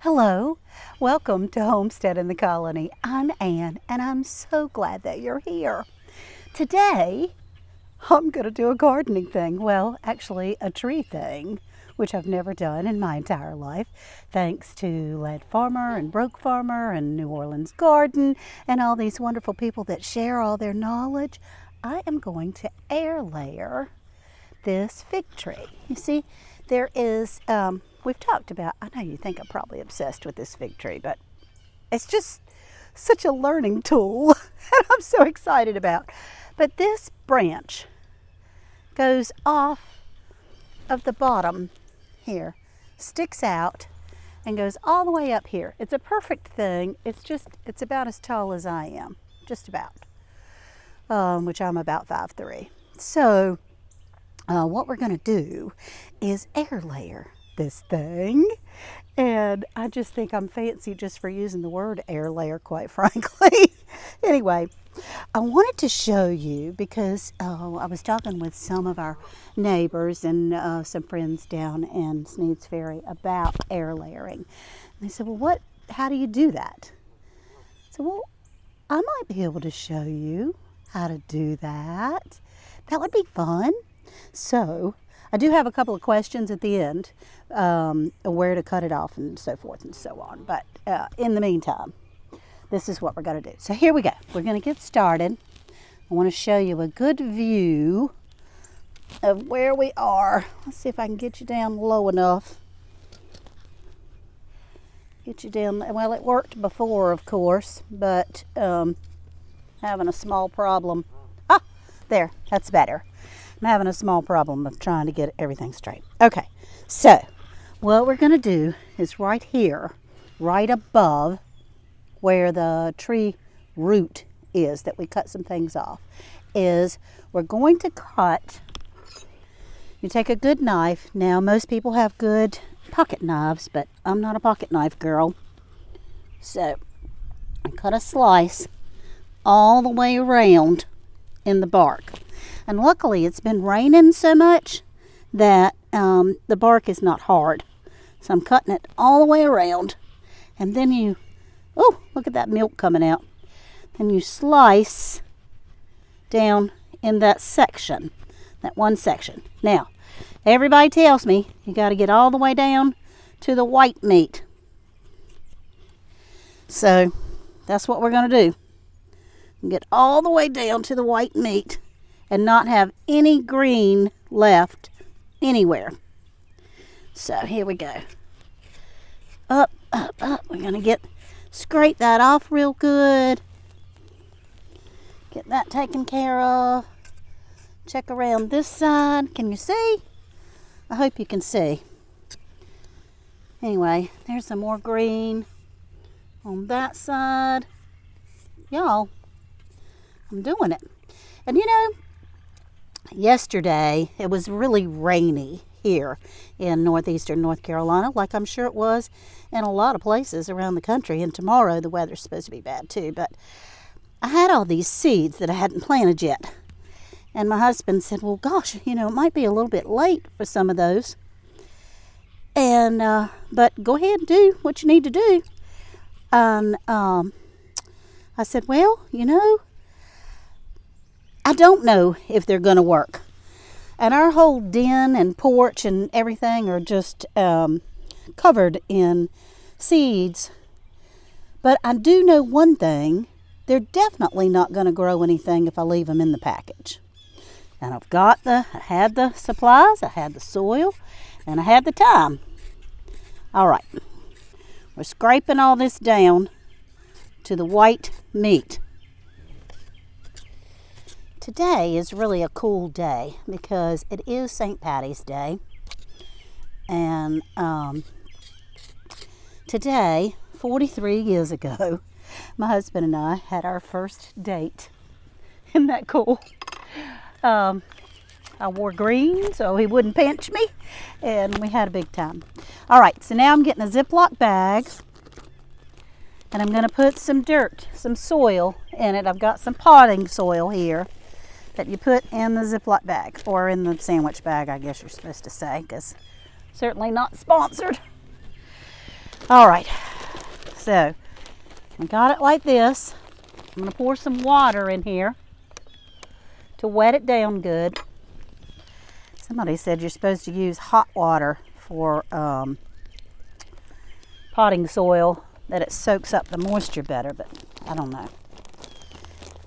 Hello, welcome to Homestead in the Colony. I'm Ann, and I'm so glad that you're here. Today, I'm going to do a gardening thing. Well, actually, a tree thing, which I've never done in my entire life. Thanks to Lead Farmer and Broke Farmer and New Orleans Garden and all these wonderful people that share all their knowledge, I am going to air layer this fig tree. You see, there is, we've talked about, I know you think I'm probably obsessed with this fig tree, but it's just such a learning tool that I'm so excited about. But this branch goes off of the bottom here, sticks out and goes all the way up here. It's a perfect thing. It's about as tall as I am, just about, which I'm about 5'3". So what we're going to do is air layer this thing, and I just think I'm fancy just for using the word air layer, quite frankly. Anyway, I wanted to show you because I was talking with some of our neighbors and some friends down in Sneads Ferry about air layering. And they said, well, how do you do that? So, well, I might be able to show you how to do that. That would be fun. So I do have a couple of questions at the end, where to cut it off and so forth and so on. But in the meantime, this is what we're going to do. So here we go. We're going to get started. I want to show you a good view of where we are. Let's see if I can get you down low enough. Get you down. Well, it worked before, of course, but having a small problem. Ah, there. That's better. I'm having a small problem of trying to get everything straight. Okay, so what we're going to do is right here, right above where the tree root is that we cut some things off, is we're going to cut. You take a good knife. Now, most people have good pocket knives, but I'm not a pocket knife girl. So I cut a slice all the way around in the bark. And luckily, it's been raining so much that the bark is not hard. So I'm cutting it all the way around. And then oh, look at that milk coming out. Then you slice down in that section, that one section. Now, everybody tells me you got to get all the way down to the white meat. So that's what we're going to do. Get all the way down to the white meat and not have any green left anywhere. So here we go. Up, up, up. We're going to scrape that off real good. Get that taken care of. Check around this side. Can you see? I hope you can see. Anyway, there's some more green on that side. Y'all, I'm doing it. And you know, yesterday it was really rainy here in northeastern North Carolina, like I'm sure it was in a lot of places around the country. And tomorrow the weather's supposed to be bad too. But I had all these seeds that I hadn't planted yet. And my husband said, well, gosh, it might be a little bit late for some of those. And, but go ahead and do what you need to do. And I said, well, I don't know if they're going to work. And our whole den and porch and everything are just covered in seeds. But I do know one thing. They're definitely not going to grow anything if I leave them in the package. And I had the supplies, I had the soil, and I had the time. All right. We're scraping all this down to the white meat. Today is really a cool day because it is St. Patty's Day. And today, 43 years ago, my husband and I had our first date. Isn't that cool? I wore green so he wouldn't pinch me, and we had a big time. All right, so now I'm getting a Ziploc bag, and I'm going to put some dirt, some soil in it. I've got some potting soil here that you put in the Ziploc bag, or in the sandwich bag, I guess you're supposed to say, because certainly not sponsored. All right, So I got it like this. I'm going to pour some water in here to wet it down good. Somebody said you're supposed to use hot water for potting soil, that it soaks up the moisture better, but I don't know.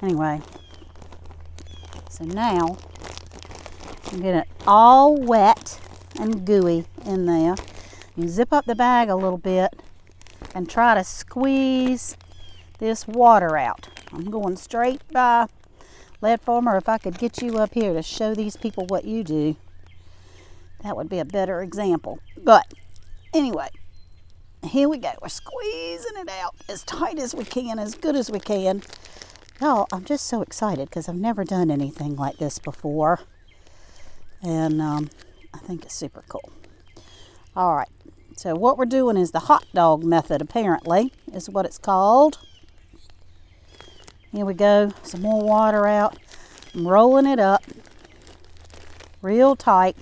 Anyway, so now I'm getting it all wet and gooey in there. You zip up the bag a little bit and try to squeeze this water out. I'm going straight by lead farmer. If I could get you up here to show these people what you do, that would be a better example. But anyway, here we go. We're squeezing it out as tight as we can, as good as we can. Y'all, I'm just so excited because I've never done anything like this before. And I think it's super cool. All right. So what we're doing is the hot dog method, apparently, is what it's called. Here we go. Some more water out. I'm rolling it up real tight,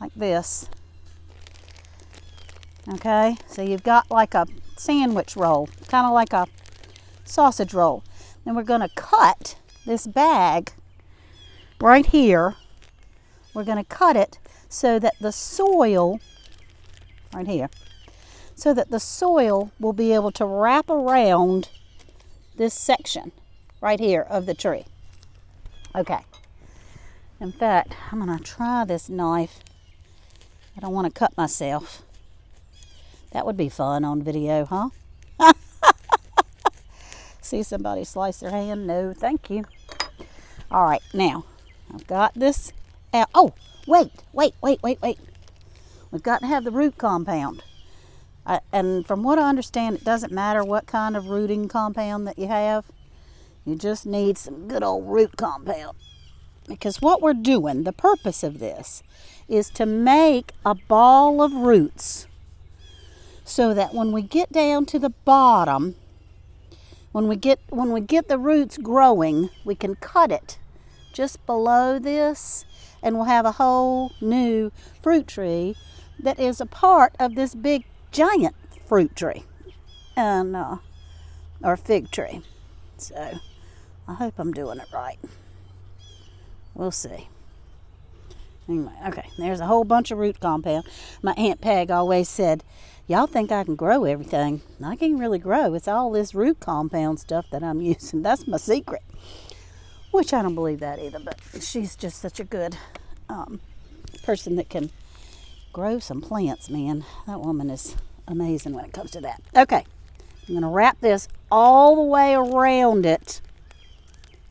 like this. Okay, so you've got like a sandwich roll, kind of like a sausage roll. Then we're going to cut this bag right here. We're going to cut it so that the soil, right here, so that the soil will be able to wrap around this section right here of the tree. Okay. In fact, I'm going to try this knife. I don't want to cut myself. That would be fun on video, huh? See somebody slice their hand? No, thank you. All right, now, I've got this out. Oh, wait. We've got to have the root compound. And from what I understand, it doesn't matter what kind of rooting compound that you have. You just need some good old root compound. Because what we're doing, the purpose of this, is to make a ball of roots so that when we get down to the bottom, when we get the roots growing, we can cut it just below this, and we'll have a whole new fruit tree that is a part of this big giant fruit tree and or fig tree. So I hope I'm doing it right. We'll see. Anyway, okay, there's a whole bunch of root compound. My Aunt Peg always said, y'all think I can grow everything. I can't really grow. It's all this root compound stuff that I'm using. That's my secret. Which I don't believe that either, but she's just such a good person that can grow some plants, man. That woman is amazing when it comes to that. Okay, I'm going to wrap this all the way around it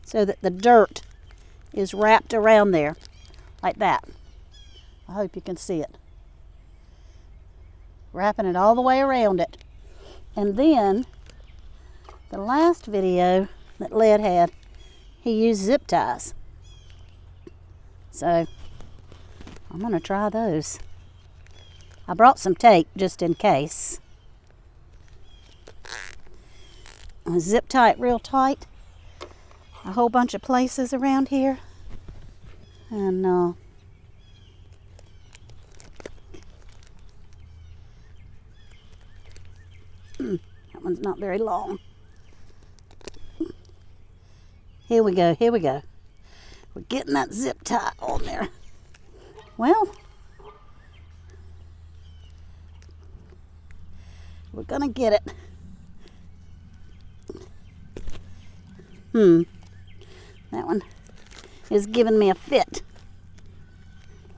so that the dirt is wrapped around there like that. I hope you can see it. Wrapping it all the way around it. And then the last video that Led had, he used zip ties. So I'm going to try those. I brought some tape just in case. I zip tie it real tight. A whole bunch of places around here. And that one's not very long. Here we go. We're getting that zip tie on there. Well, we're gonna get it. That one is giving me a fit.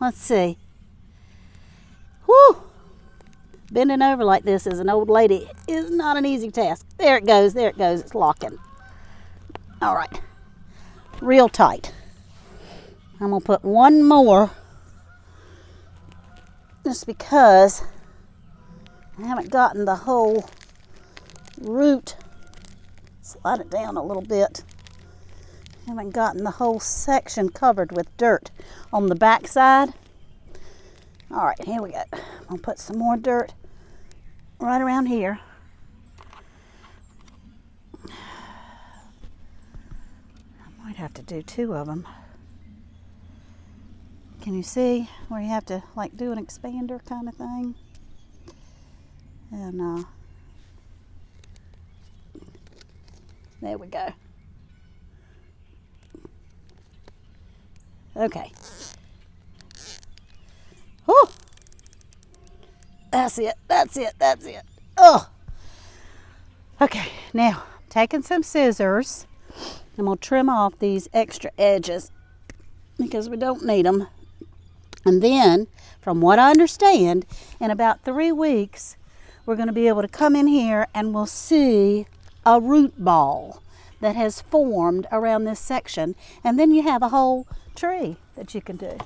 Let's see. Whew! Bending over like this as an old lady is not an easy task. There it goes. It's locking. All right. Real tight. I'm going to put one more just because I haven't gotten the whole root. Slide it down a little bit. I haven't gotten the whole section covered with dirt on the back side. All right, here we go. I'm going to put some more dirt right around here. I might have to do two of them. Can you see where you have to like do an expander kind of thing? And There we go. Okay. Whew. That's it. That's it. That's it. Oh. Okay. Now, I'm taking some scissors. I'm going to trim off these extra edges because we don't need them. And then, from what I understand, in about 3 weeks, we're going to be able to come in here and we'll see a root ball that has formed around this section. And then you have a whole tree that you can do.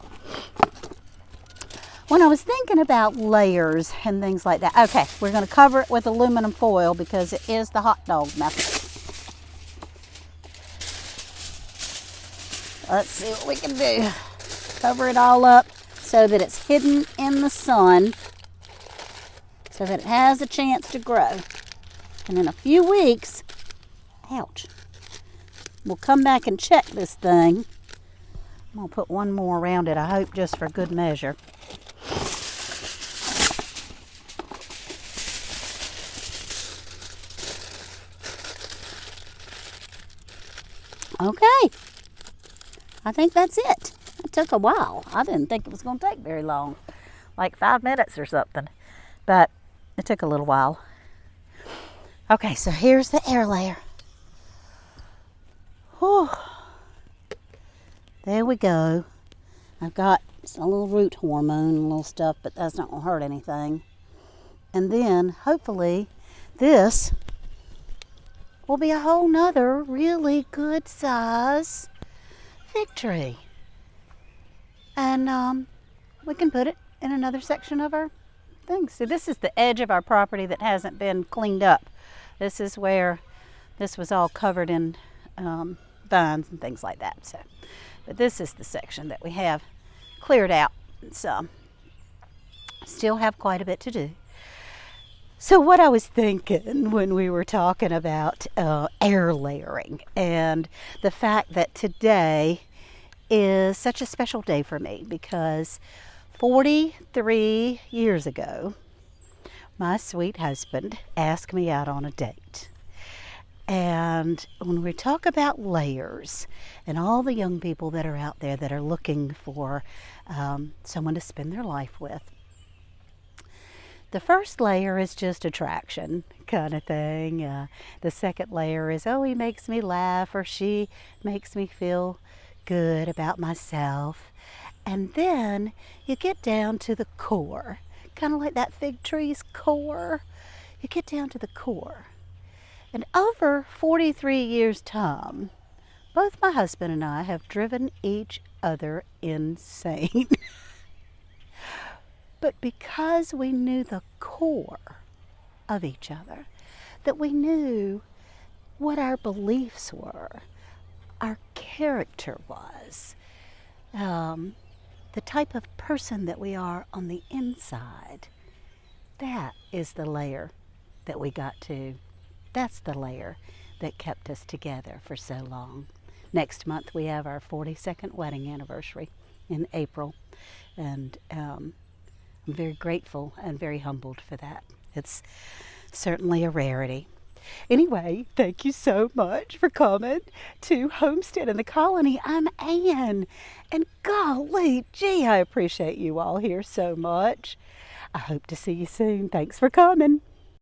When I was thinking about layers and things like that, okay, we're going to cover it with aluminum foil because it is the hot dog method. Let's see what we can do. Cover it all up so that it's hidden in the sun so that it has a chance to grow. And in a few weeks, ouch, we'll come back and check this thing. I'm going to put one more around it, I hope, just for good measure. Okay, I think that's it. It took a while. I didn't think it was going to take very long, like 5 minutes or something, but it took a little while. Okay, so here's the air layer. Whew. There we go. I've got a little root hormone and little stuff, but that's not going to hurt anything. And then, hopefully, this will be a whole nother really good size fig tree. And we can put it in another section of our thing. So this is the edge of our property that hasn't been cleaned up. This is where this was all covered in vines and things like that. So, but this is the section that we have cleared out. So still have quite a bit to do. So what I was thinking when we were talking about air layering and the fact that today is such a special day for me because 43 years ago, my sweet husband asked me out on a date. And when we talk about layers and all the young people that are out there that are looking for someone to spend their life with, the first layer is just attraction kind of thing. The second layer is, oh, he makes me laugh or she makes me feel good about myself. And then you get down to the core, kind of like that fig tree's core. You get down to the core. And over 43 years' time, both my husband and I have driven each other insane. But because we knew the core of each other, that we knew what our beliefs were, our character was, the type of person that we are on the inside, that is the layer that we got to. That's the layer that kept us together for so long. Next month we have our 42nd wedding anniversary in April, and I'm very grateful and very humbled for that. It's certainly a rarity. Anyway, thank you so much for coming to Homestead in the Colony. I'm Ann, and golly gee, I appreciate you all here so much. I hope to see you soon. Thanks for coming.